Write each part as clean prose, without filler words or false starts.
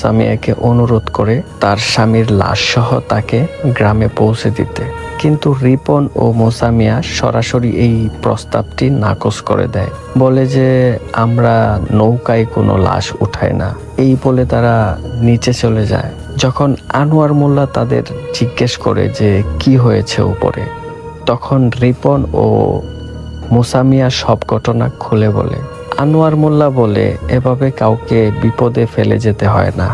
সামিয়াকে অনুরোধ করে তার স্বামীর লাশ সহ তাকে গ্রামে পৌঁছে দিতে, কিন্তু রিপন ও মোসামিয়া সরাসরি এই প্রস্তাবটি নাকচ করে দেয়। বলে যে আমরা নৌকায় কোনো লাশ উঠাই না, এই বলে তারা নিচে চলে যায়। যখন আনোয়ার মোল্লা তাদের জিজ্ঞেস করে যে কি হয়েছে উপরে, তখন রিপন ও মোসামিয়া সব ঘটনা খুলে বলে। আনোয়ার মোল্লা বলে এভাবে কাউকে বিপদে ফেলে যেতে হয় না,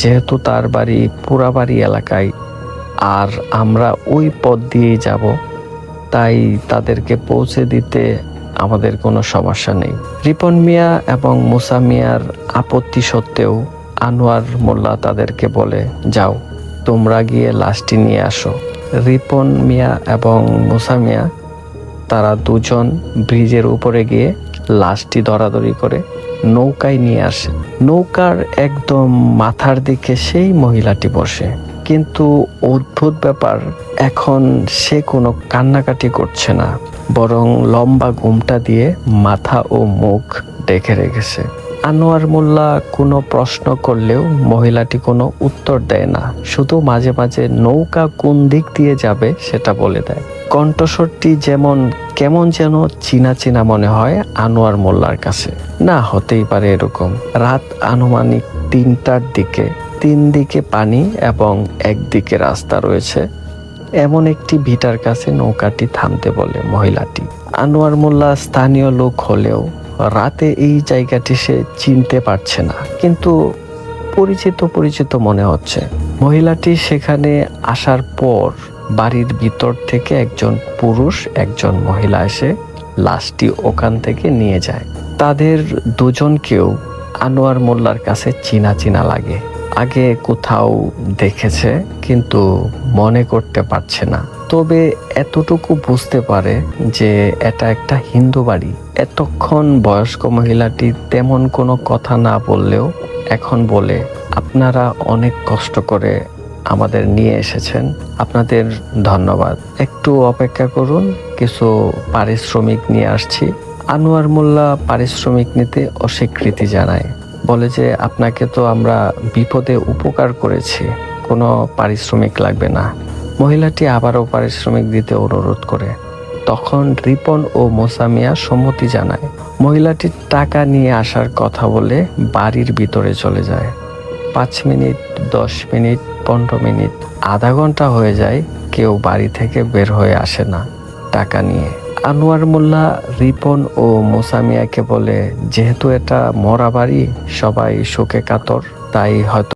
যেহেতু তার বাড়ি পুরাবাড়ি এলাকায় আর আমরা ওই পথ দিয়েই যাব, তাই তাদেরকে পৌঁছে দিতে আমাদের কোনো সমস্যা নেই। রিপন মিয়া এবং মুসা মিয়ার আপত্তি সত্ত্বেও আনোয়ার মোল্লা তাদেরকে বলে, যাও তোমরা গিয়ে লাশটি নিয়ে আসো। রিপন মিয়া এবং মুসা মিয়া তারা দুজন ব্রিজের উপরে গিয়ে লাশটি ধরাধরি করে নৌকায় নিয়ে আসে। নৌকার একদম মাথার দিকে সেই মহিলাটি বসে, কিন্তু অদ্ভুত ব্যাপার, এখন সে কোনো কান্নাকাটি করছে না, বরং লম্বা ঘুমটা দিয়ে মাথা ও মুখ ঢেকে রেখেছে। আনোয়ার মোল্লা কোনো প্রশ্ন করলেও মহিলাটি কোনো উত্তর দেয় না, শুধু মাঝে মাঝে নৌকা কোন দিক দিয়ে যাবে সেটা বলে দেয়। কণ্ঠস্বরটি যেমন কেমন যেন চিনা চিনা মনে হয় আনোয়ার মোল্লার কাছে। না হতেই পারে এরকম। রাত আনুমানিক 3টার দিকে, 3 দিকে পানি এবং একদিকে রাস্তা রয়েছে এমন একটি ভিটার কাছে নৌকাটি থামতে বলে মহিলাটি। আনোয়ার মোল্লা স্থানীয় লোক হলেও রাতে এই জায়গাটি সে চিনতে পারছে না, কিন্তু পরিচিত পরিচিত মনে হচ্ছে। মহিলাটি সেখানে আসার পর বাড়ির ভিতর থেকে একজন পুরুষ একজন মহিলা এসে লাশটি ওখান থেকে নিয়ে যায়। তাদের দুজনকেও আনোয়ার মোল্লার কাছে চিনা চিনা লাগে, আগে কোথাও দেখেছে কিন্তু মনে করতে পারছে না। তবে এতটুকু বুঝতে পারে যে এটা একটা হিন্দু বাড়ি। এতক্ষণ বয়স্ক মহিলাটি তেমন কোনো কথা না বললেও এখন বলে, আপনারা অনেক কষ্ট করে আমাদের নিয়ে এসেছেন, আপনাদের ধন্যবাদ, একটু অপেক্ষা করুন, কিছু পারিশ্রমিক নিয়ে আসছি। আনোয়ার মোল্লা পারিশ্রমিক নিতে অস্বীকৃতি জানায়, বলে যে আপনাকে তো আমরা বিপদে উপকার করেছি, কোনো পারিশ্রমিক লাগবে না। মহিলাটি আবারও পারিশ্রমিক দিতে অনুরোধ করে, তখন রিপন ও মোসামিয়া সম্মতি জানায়। মহিলাটি টাকা নিয়ে আসার কথা বলে বাড়ির ভিতরে চলে যায়। 5 মিনিট, 10 মিনিট, 15 মিনিট, আধা ঘন্টা হয়ে যায়, কেউ বাড়ি থেকে বের হয়ে আসে না টাকা নিয়ে। আনোয়ার মোল্লা রিপন ও মোসামিয়াকে বলে, যেহেতু এটা মরা বাড়ি, সবাই শোকে কাতর, তাই হয়তো